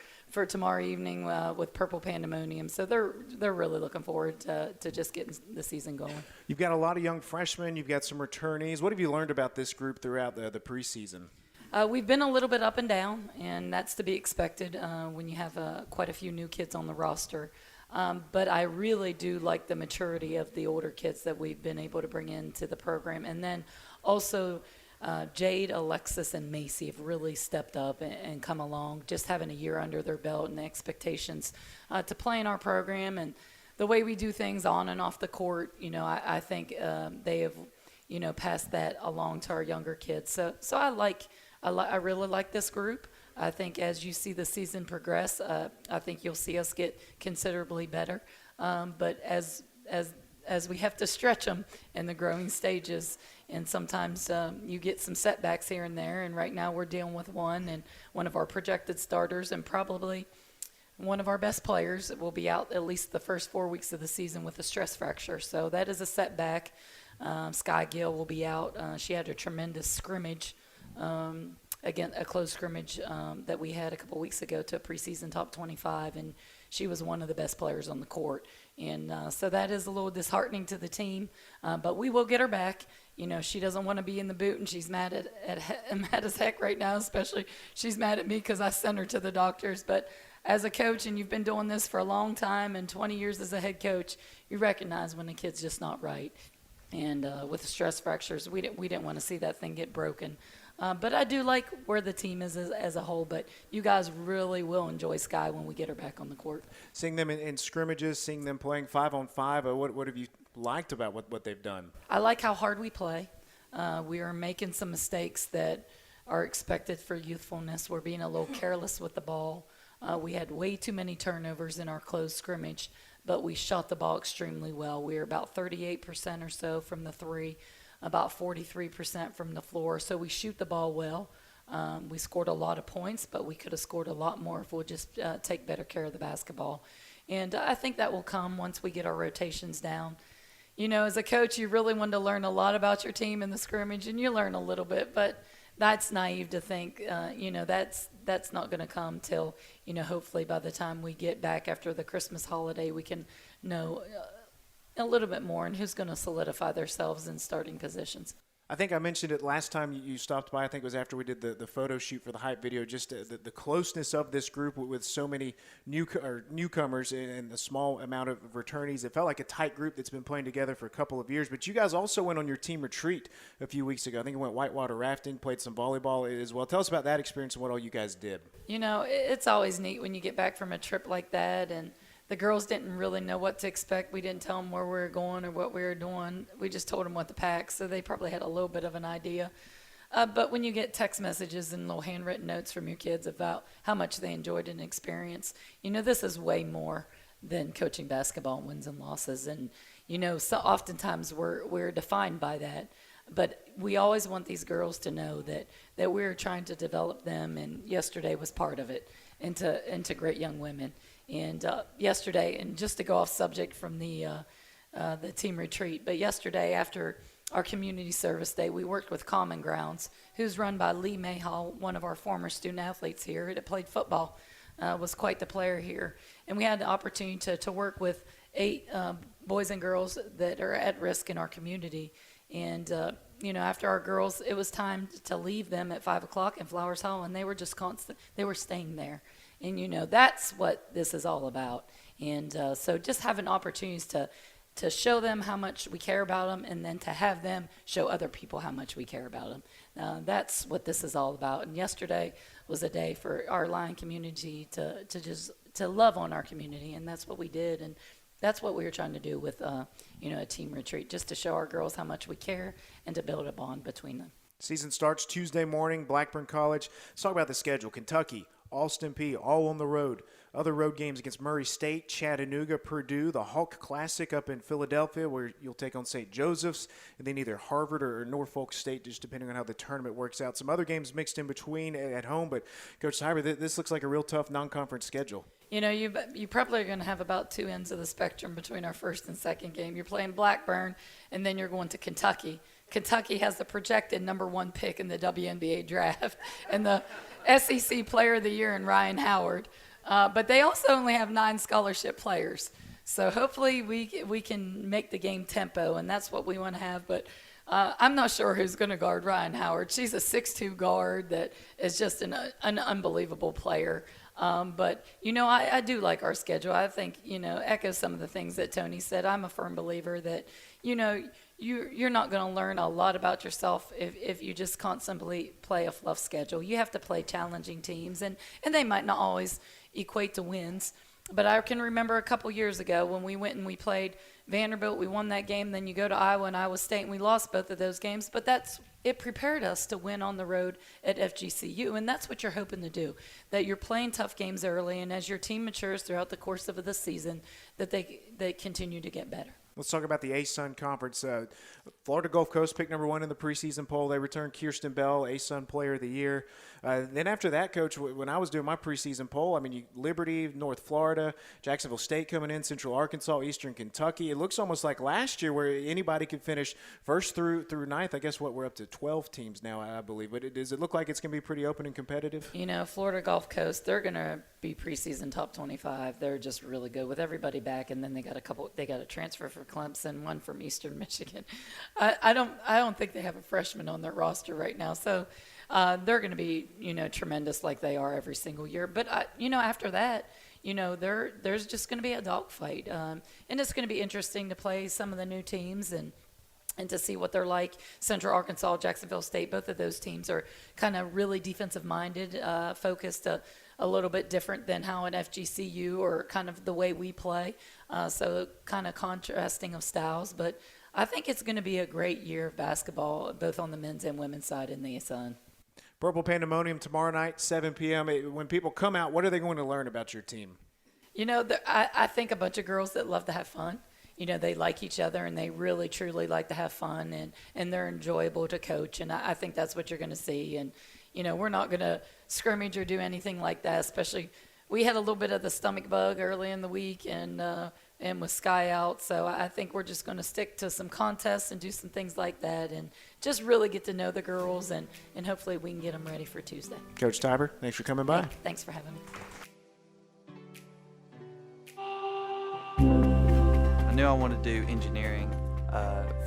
tomorrow evening with Purple Pandemonium. So they're really looking forward to just getting the season going. You've got a lot of young freshmen. You've got some returnees. What have you learned about this group throughout the preseason? We've been a little bit up and down, and that's to be expected when you have quite a few new kids on the roster. But I really do like the maturity of the older kids that we've been able to bring into the program. And then also Jade, Alexis, and Macy have really stepped up and come along, just having a year under their belt and the expectations to play in our program. And the way we do things on and off the court, I think they have, passed that along to our younger kids. So I really like this group. I think as you see the season progress, I think you'll see us get considerably better. But as we have to stretch them in the growing stages, and sometimes you get some setbacks here and there. And right now we're dealing with one of our projected starters, and probably one of our best players will be out at least the first 4 weeks of the season with a stress fracture. So that is a setback. Sky Gill will be out. She had a tremendous scrimmage. Again, a close scrimmage that we had a couple weeks ago to a preseason top 25, and she was one of the best players on the court. And so that is a little disheartening to the team, but we will get her back. She doesn't want to be in the boot, and she's mad mad as heck right now, especially she's mad at me because I sent her to the doctors. But as a coach, and you've been doing this for a long time and 20 years as a head coach, you recognize when a kid's just not right. And with the stress fractures, we didn't want to see that thing get broken. But I do like where the team is as a whole. But you guys really will enjoy Sky when we get her back on the court. Seeing them in scrimmages, seeing them playing 5-on-5, what have you liked about what they've done? I like how hard we play. We are making some mistakes that are expected for youthfulness. We're being a little careless with the ball. We had way too many turnovers in our closed scrimmage, but we shot the ball extremely well. We were about 38% or so from the three, about 43% from the floor. So we shoot the ball well. We scored a lot of points, but we could have scored a lot more if we'll just take better care of the basketball. And I think that will come once we get our rotations down. As a coach, you really want to learn a lot about your team in the scrimmage, and you learn a little bit, but that's naive to think, that's not going to come till, hopefully by the time we get back after the Christmas holiday, we can know a little bit more and who's going to solidify themselves in starting positions. I think I mentioned it last time you stopped by. I think it was after we did the photo shoot for the hype video. Just the closeness of this group with so many newcomers and the small amount of returnees. It felt like a tight group that's been playing together for a couple of years. But you guys also went on your team retreat a few weeks ago. I think you went whitewater rafting, played some volleyball as well. Tell us about that experience and what all you guys did. You know, it's always neat when you get back from a trip like that, and the girls didn't really know what to expect. We didn't tell them where we were going or what we were doing. We just told them what to pack, so they probably had a little bit of an idea. But when you get text messages and little handwritten notes from your kids about how much they enjoyed an experience, you know, this is way more than coaching basketball wins and losses. And, you know, so oftentimes we're defined by that. But we always want these girls to know that we're trying to develop them, and yesterday was part of it, into great young women. And yesterday, and just to go off subject from the team retreat, but yesterday after our community service day, we worked with Common Grounds, who's run by Lee Mayhall, one of our former student athletes here that played football, was quite the player here. And we had the opportunity to work with 8 boys and girls that are at risk in our community. And, you know, after our girls, it was time to leave them at 5 o'clock in Flowers Hall, and they were just constant. They were staying there. And, you know, that's what this is all about. And so just having opportunities to show them how much we care about them, and then to have them show other people how much we care about them. That's what this is all about. And yesterday was a day for our Lion community to love on our community, and that's what we did. And that's what we were trying to do with, you know, a team retreat, just to show our girls how much we care and to build a bond between them. Season starts Tuesday morning, Blackburn College. Let's talk about the schedule. Kentucky, Austin Peay, all on the road. Other road games against Murray State, Chattanooga, Purdue, the Hulk Classic up in Philadelphia, where you'll take on St. Joseph's, and then either Harvard or Norfolk State, just depending on how the tournament works out. Some other games mixed in between at home, but Coach Tiber, this looks like a real tough non-conference schedule. You know, you probably are going to have about 2 ends of the spectrum between our first and second game. You're playing Blackburn, and then you're going to Kentucky. Kentucky has the projected #1 pick in the WNBA draft and the SEC Player of the Year in Ryan Howard. But they also only have 9 scholarship players. So hopefully we can make the game tempo, and that's what we want to have. But I'm not sure who's going to guard Ryan Howard. She's a 6'2" guard that is just an unbelievable player. But, you know, I do like our schedule. I think, you know, echo some of the things that Tony said. I'm a firm believer that, you know, you're not going to learn a lot about yourself if you just constantly play a fluff schedule. You have to play challenging teams, and they might not always equate to wins. But I can remember a couple years ago when we went and we played Vanderbilt, we won that game. Then you go to Iowa and Iowa State, and we lost both of those games. But it prepared us to win on the road at FGCU, and that's what you're hoping to do, that you're playing tough games early, and as your team matures throughout the course of the season, that they continue to get better. Let's talk about the ASUN Conference. Florida Gulf Coast picked #1 in the preseason poll. They returned Kirsten Bell, ASUN Player of the Year. Then after that, Coach, when I was doing my preseason poll, I mean, Liberty, North Florida, Jacksonville State coming in, Central Arkansas, Eastern Kentucky. It looks almost like last year where anybody could finish first through ninth. I guess we're up to 12 teams now, I believe. But does it look like it's going to be pretty open and competitive? You know, Florida Gulf Coast, they're going to be preseason top 25. They're just really good with everybody back, and then they got a transfer for Clemson, one from Eastern Michigan. I don't think they have a freshman on their roster right now, so they're going to be, you know, tremendous like they are every single year. But you know, after that, you know, there's just going to be a dogfight, and it's going to be interesting to play some of the new teams and to see what they're like. Central Arkansas, Jacksonville State, both of those teams are kind of really defensive-minded, focused a little bit different than how an FGCU or kind of the way we play. So kind of contrasting of styles. But I think it's going to be a great year of basketball, both on the men's and women's side in the ASUN. Purple Pandemonium tomorrow night, 7 p.m. When people come out, what are they going to learn about your team? You know, I think a bunch of girls that love to have fun. You know, they like each other, and they really, truly like to have fun, and they're enjoyable to coach. And I think that's what you're going to see. And, you know, we're not going to scrimmage or do anything like that, especially we had a little bit of the stomach bug early in the week and with Sky out. So I think we're just going to stick to some contests and do some things like that and just really get to know the girls, and hopefully we can get them ready for Tuesday. Coach Tiber, thanks for coming by. Yeah, thanks for having me. I knew I wanted to do engineering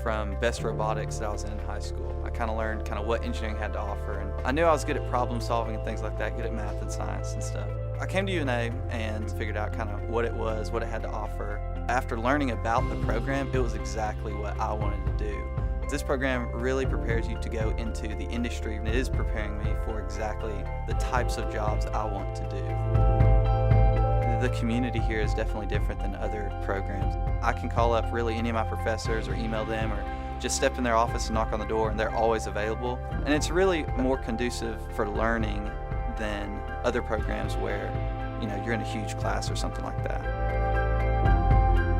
from Best Robotics that I was in high school. I kind of learned what engineering had to offer, and I knew I was good at problem solving and things like that, good at math and science and stuff. I came to UNA and figured out what it was, what it had to offer. After learning about the program, it was exactly what I wanted to do. This program really prepares you to go into the industry, and it is preparing me for exactly the types of jobs I want to do. The community here is definitely different than other programs. I can call up really any of my professors or email them or just step in their office and knock on the door, and they're always available. And it's really more conducive for learning than other programs where, you're in a huge class or something like that.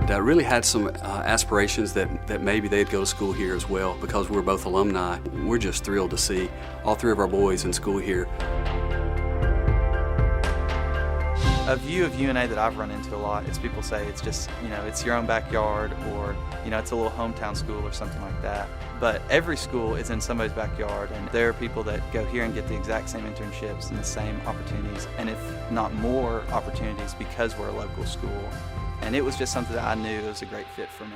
I really had some aspirations that maybe they'd go to school here as well, because we're both alumni. We're just thrilled to see all three of our boys in school here. A view of UNA that I've run into a lot is people say it's just, it's your own backyard, or, it's a little hometown school or something like that. But every school is in somebody's backyard, and there are people that go here and get the exact same internships and the same opportunities, and if not more opportunities, because we're a local school. And it was just something that I knew was a great fit for me.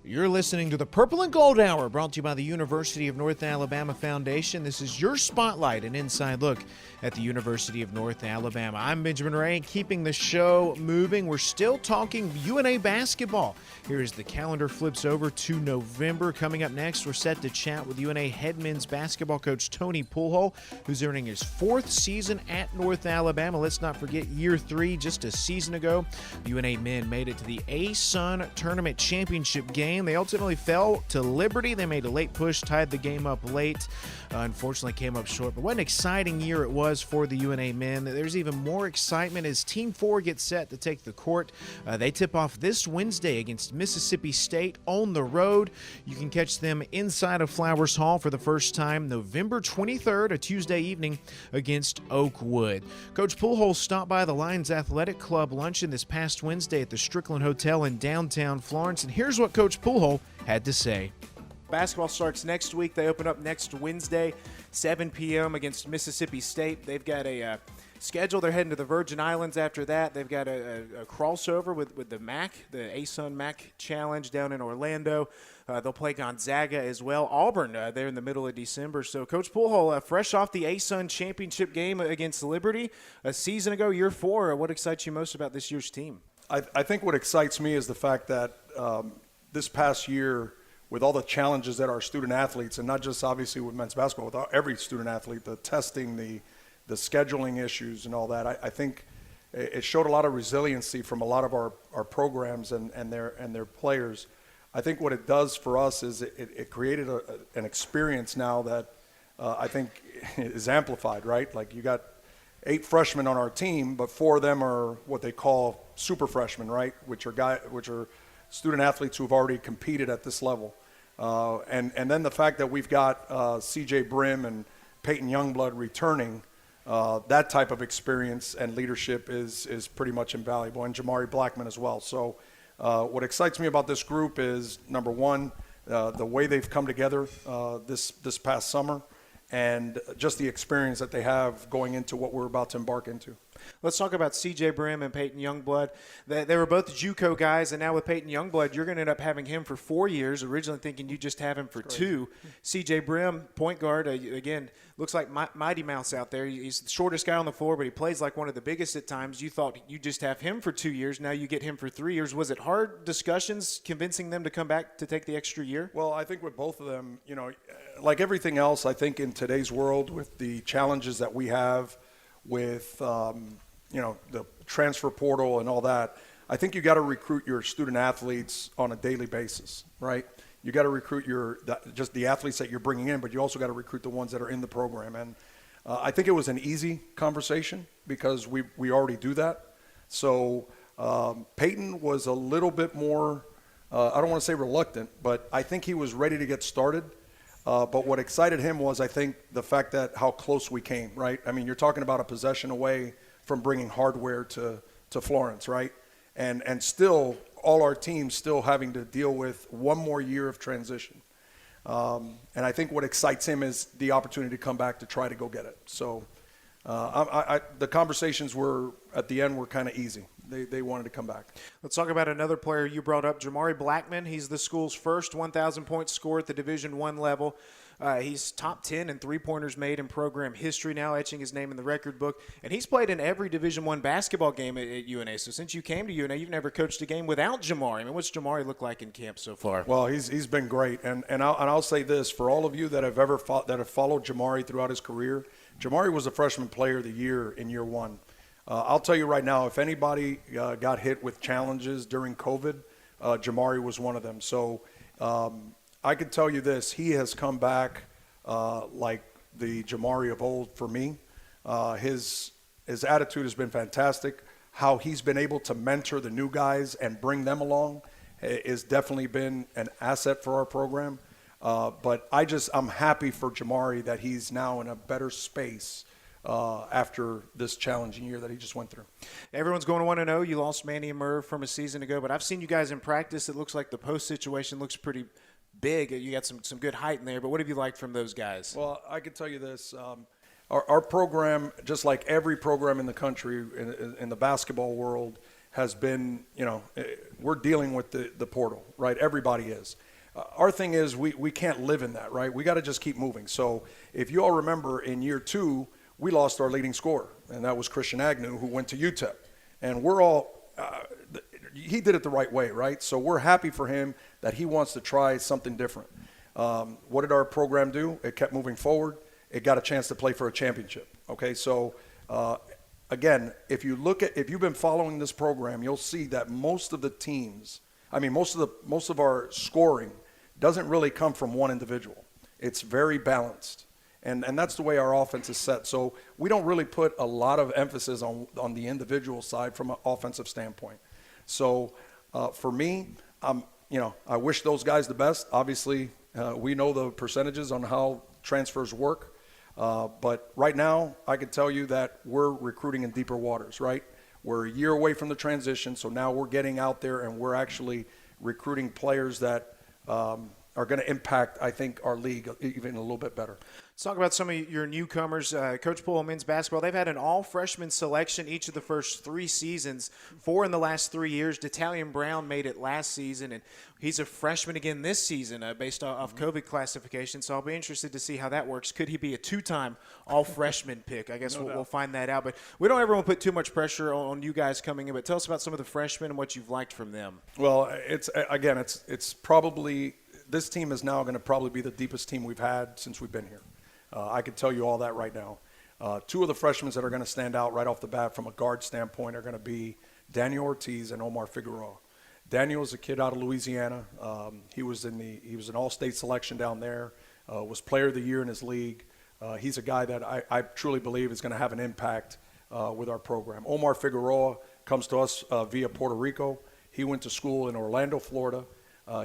You're listening to the Purple and Gold Hour, brought to you by the University of North Alabama Foundation. This is your spotlight, an inside look at the University of North Alabama. I'm Benjamin Ray, keeping the show moving. We're still talking UNA basketball. Here as the calendar flips over to November. Coming up next, we're set to chat with UNA head men's basketball coach Tony Pulhole, who's earning his 4th season at North Alabama. Let's not forget year 3, just a season ago. UNA men made it to the ASUN Tournament Championship game. They ultimately fell to Liberty. They made a late push, tied the game up late. Unfortunately came up short. But what an exciting year it was for the UNA men. There's even more excitement as Team 4 gets set to take the court. They tip off this Wednesday against Mississippi State on the road. You can catch them inside of Flowers Hall for the first time November 23rd, a Tuesday evening, against Oakwood. Coach Pulhole stopped by the Lions Athletic Club luncheon this past Wednesday at the Strickland Hotel in downtown Florence, and here's what Coach Pulhole had to say. Basketball starts next week. They open up next Wednesday, 7 p.m. against Mississippi State. They've got a schedule. They're heading to the Virgin Islands after that. They've got a crossover with the MAC, the ASUN MAC Challenge down in Orlando. They'll play Gonzaga as well. Auburn, they're in the middle of December. So Coach Pulhole, fresh off the ASUN championship game against Liberty a season ago, year 4, what excites you most about this year's team? I think what excites me is the fact that this past year, with all the challenges that our student athletes, and not just obviously with men's basketball, with every student athlete, the testing, the scheduling issues and all that, I think it showed a lot of resiliency from a lot of our programs and their players. I think what it does for us is it created an experience now that I think is amplified, right? Like you got 8 freshmen on our team, but 4 of them are what they call super freshmen, right? Which are student athletes who have already competed at this level. And then the fact that we've got CJ Brim and Peyton Youngblood returning, that type of experience and leadership is pretty much invaluable, and Jamari Blackman as well. So what excites me about this group is, number one, the way they've come together this past summer, and just the experience that they have going into what we're about to embark into. Let's talk about C.J. Brim and Peyton Youngblood. They were both JUCO guys, and now with Peyton Youngblood, you're going to end up having him for 4 years, originally thinking you just have him for 2. C.J. Brim, point guard, again, looks like Mighty Mouse out there. He's the shortest guy on the floor, but he plays like one of the biggest at times. You thought you just have him for 2 years. Now you get him for 3 years. Was it hard discussions convincing them to come back to take the extra year? Well, I think with both of them, like everything else, I think in today's world with the challenges that we have with, the transfer portal and all that, I think you got to recruit your student athletes on a daily basis, right? You got to recruit just the athletes that you're bringing in, but you also got to recruit the ones that are in the program. And I think it was an easy conversation because we already do that. So Peyton was a little bit more, I don't want to say reluctant, but I think he was ready to get started. But what excited him was, I think, the fact that how close we came, right? I mean, you're talking about a possession away from bringing hardware to Florence, right? And still, all our teams still having to deal with one more year of transition. And I think what excites him is the opportunity to come back to try to go get it. So The conversations were at the end were kind of easy. They wanted to come back. Let's talk about another player you brought up, Jamari Blackman. He's the school's first 1,000-point scorer at the Division I level. He's top 10 in three-pointers made in program history now, etching his name in the record book. And he's played in every Division I basketball game at UNA. So since you came to UNA, you've never coached a game without Jamari. I mean, what's Jamari look like in camp so far? Well, he's been great. And I'll say this, for all of you that have followed Jamari throughout his career, Jamari was the freshman player of the year in year one. I'll tell you right now, if anybody got hit with challenges during COVID, Jamari was one of them. So I can tell you this, he has come back like the Jamari of old for me. His attitude has been fantastic. How he's been able to mentor the new guys and bring them along has definitely been an asset for our program. But I'm happy for Jamari that he's now in a better space after this challenging year that he just went through. Everyone's going to want to know. You lost Manny and Merv from a season ago, but I've seen you guys in practice. It looks like the post situation looks pretty big. You got some good height in there, but what have you liked from those guys? Well, I can tell you this. Our program, just like every program in the country, in the basketball world, has been, we're dealing with the portal, right? Everybody is. Our thing is we can't live in that, right? We got to just keep moving. So if you all remember, in year 2, we lost our leading scorer, and that was Christian Agnew, who went to UTEP. And we're all he did it the right way, right? So we're happy for him that he wants to try something different. What did our program do? It kept moving forward. It got a chance to play for a championship. Okay, so again, if you've been following this program, you'll see that most of the teams, most of our scoring doesn't really come from one individual. It's very balanced. And that's the way our offense is set. So we don't really put a lot of emphasis on the individual side from an offensive standpoint. So for me, I wish those guys the best. Obviously, we know the percentages on how transfers work. But right now, I can tell you that we're recruiting in deeper waters, right? We're a year away from the transition, so now we're getting out there and we're actually recruiting players that are going to impact, I think, our league even a little bit better. Let's talk about some of your newcomers. Coach Poole, men's basketball, they've had an all-freshman selection each of the first 3 seasons, 4 in the last 3 years. D'Talion Brown made it last season, and he's a freshman again this season based off COVID classification, so I'll be interested to see how that works. Could he be a 2-time all-freshman pick? I guess we'll find that out. But we don't ever want to put too much pressure on you guys coming in, but tell us about some of the freshmen and what you've liked from them. Well, it's probably – this team is now going to probably be the deepest team we've had since we've been here. I can tell you all that right now. 2 of the freshmen that are going to stand out right off the bat from a guard standpoint are going to be Daniel Ortiz and Omar Figueroa. Daniel is a kid out of Louisiana. He was an all-state selection down there, was player of the year in his league. He's a guy that I truly believe is going to have an impact with our program. Omar Figueroa comes to us via Puerto Rico. He went to school in Orlando, Florida.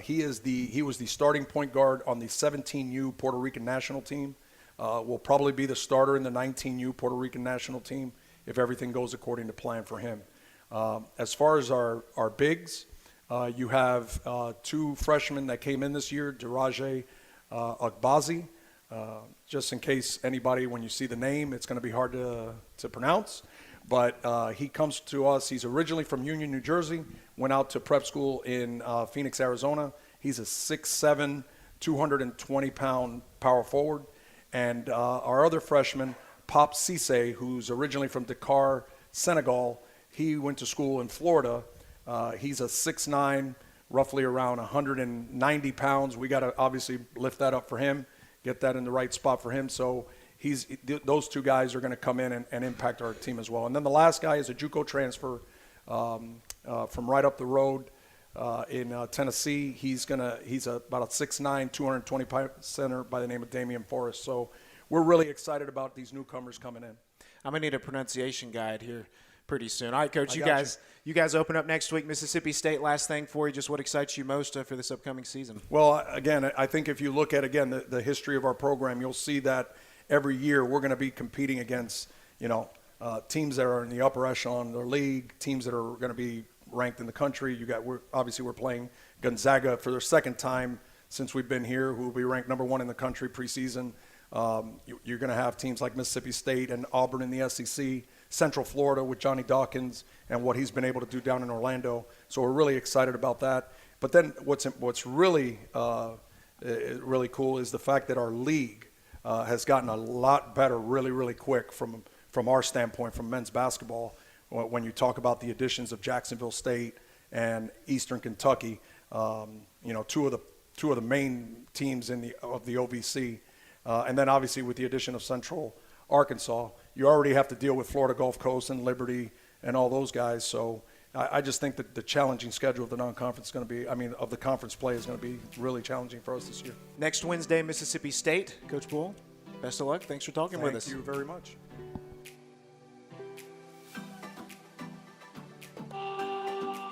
He was the starting point guard on the 17U Puerto Rican national team. Will probably be the starter in the 19U Puerto Rican national team if everything goes according to plan for him. As far as our bigs, you have 2 freshmen that came in this year, Diraje Agbazi. Just in case anybody, when you see the name, it's going to be hard to pronounce. But he comes to us. He's originally from Union, New Jersey, went out to prep school in Phoenix, Arizona. He's a 6'7", 220-pound power forward. And our other freshman, Pop Cisse, who's originally from Dakar, Senegal, he went to school in Florida. He's a 6'9", roughly around 190 pounds. We got to obviously lift that up for him, get that in the right spot for him. So those 2 guys are going to come in and impact our team as well. And then the last guy is a JUCO transfer from right up the road in Tennessee. He's about a 6'9", 220-pound center by the name of Damian Forrest. So we're really excited about these newcomers coming in. I'm going to need a pronunciation guide here pretty soon. All right, Coach, you guys open up next week, Mississippi State. Last thing for you, just what excites you most for this upcoming season? Well, again, I think if you look at, the history of our program, you'll see that every year we're going to be competing against, teams that are in the upper echelon of their league, teams that are going to be ranked in the country. We're playing Gonzaga for their second time since we've been here, who will be ranked number 1 in the country preseason. You're going to have teams like Mississippi State and Auburn in the SEC, Central Florida with Johnny Dawkins and what he's been able to do down in Orlando. So we're really excited about that. But then what's really really cool is the fact that our league has gotten a lot better really, really quick from our standpoint, from men's basketball. When you talk about the additions of Jacksonville State and Eastern Kentucky, two of the main teams of the OVC, and then obviously with the addition of Central Arkansas, you already have to deal with Florida Gulf Coast and Liberty and all those guys. So I just think that the challenging schedule of the non-conference is going to be, of the conference play is going to be really challenging for us this year. Next Wednesday, Mississippi State. Coach Poole, best of luck. Thanks for talking with us. Thank you very much.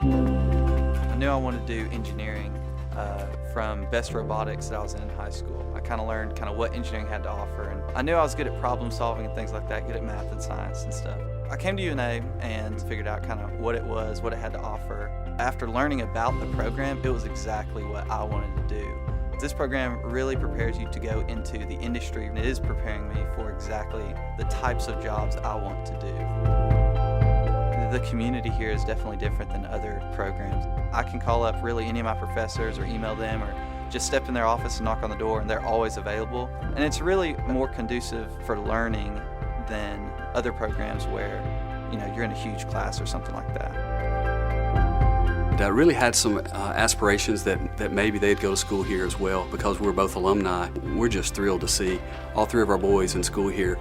I knew I wanted to do engineering from Best Robotics that I was in high school. I kind of learned what engineering had to offer, and I knew I was good at problem solving and things like that, good at math and science and stuff. I came to UNA and figured out what it was, what it had to offer. After learning about the program, it was exactly what I wanted to do. This program really prepares you to go into the industry, and it is preparing me for exactly the types of jobs I want to do. The community here is definitely different than other programs. I can call up really any of my professors or email them or just step in their office and knock on the door, and they're always available. And it's really more conducive for learning than other programs where you're in a huge class or something like that. I really had some aspirations that maybe they'd go to school here as well, because we're both alumni. We're just thrilled to see all three of our boys in school here.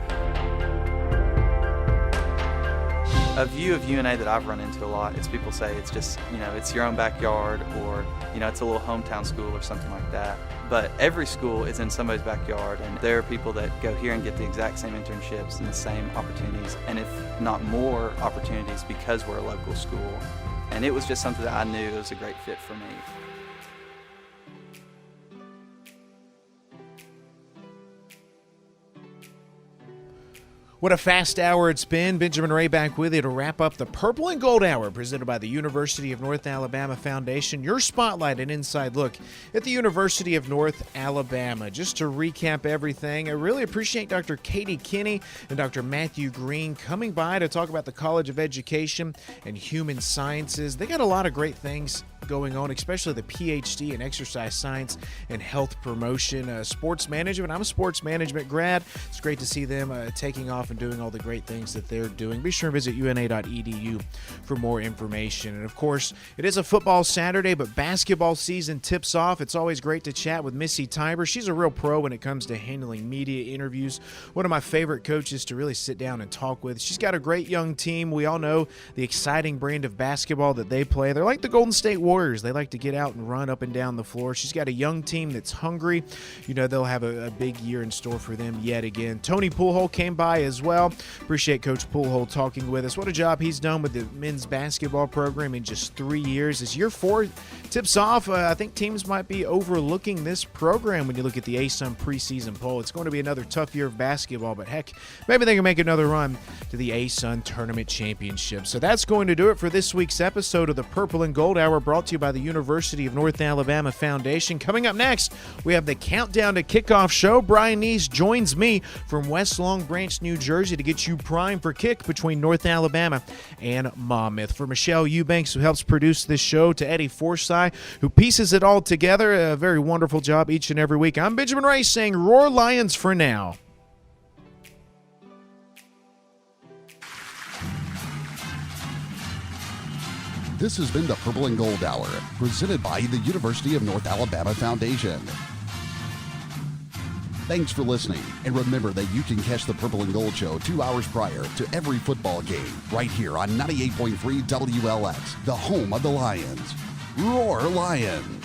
A view of UNA that I've run into a lot is people say it's just, it's your own backyard, or, it's a little hometown school or something like that. But every school is in somebody's backyard, and there are people that go here and get the exact same internships and the same opportunities, and if not more opportunities, because we're a local school. And it was just something that I knew it was a great fit for me. What a fast hour it's been. Benjamin Ray back with you to wrap up the Purple and Gold Hour presented by the University of North Alabama Foundation. Your spotlight and inside look at the University of North Alabama. Just to recap everything, I really appreciate Dr. Katie Kinney and Dr. Matthew Green coming by to talk about the College of Education and Human Sciences. They got a lot of great things going on, especially the PhD in exercise science and health promotion, sports management. I'm a sports management grad. It's great to see them taking off and doing all the great things that they're doing. Be sure to visit una.edu for more information. And of course, it is a football Saturday, but basketball season tips off. It's always great to chat with Missy Tiber. She's a real pro when it comes to handling media interviews. One of my favorite coaches to really sit down and talk with. She's got a great young team. We all know the exciting brand of basketball that they play. They're like the Golden State Warriors. They like to get out and run up and down the floor. She's got a young team that's hungry. They'll have a big year in store for them yet again. Tony Poolhole came by as well. Appreciate Coach Poolhole talking with us. What a job he's done with the men's basketball program in just 3 years. As year 4 tips off, I think teams might be overlooking this program when you look at the ASUN preseason poll. It's going to be another tough year of basketball, but heck, maybe they can make another run to the ASUN Tournament Championship. So that's going to do it for this week's episode of the Purple and Gold Hour, brought to you by the University of North Alabama Foundation. Coming up next, we have the Countdown to Kickoff show. Brian Neese joins me from West Long Branch, New Jersey, to get you primed for kick between North Alabama and Monmouth. For Michelle Eubanks, who helps produce this show, to Eddie Forsyth, who pieces it all together, a very wonderful job each and every week. I'm Benjamin Ray saying Roar Lions for now. This has been the Purple and Gold Hour, presented by the University of North Alabama Foundation. Thanks for listening, and remember that you can catch the Purple and Gold Show 2 hours prior to every football game right here on 98.3 WLX, the home of the Lions. Roar Lions!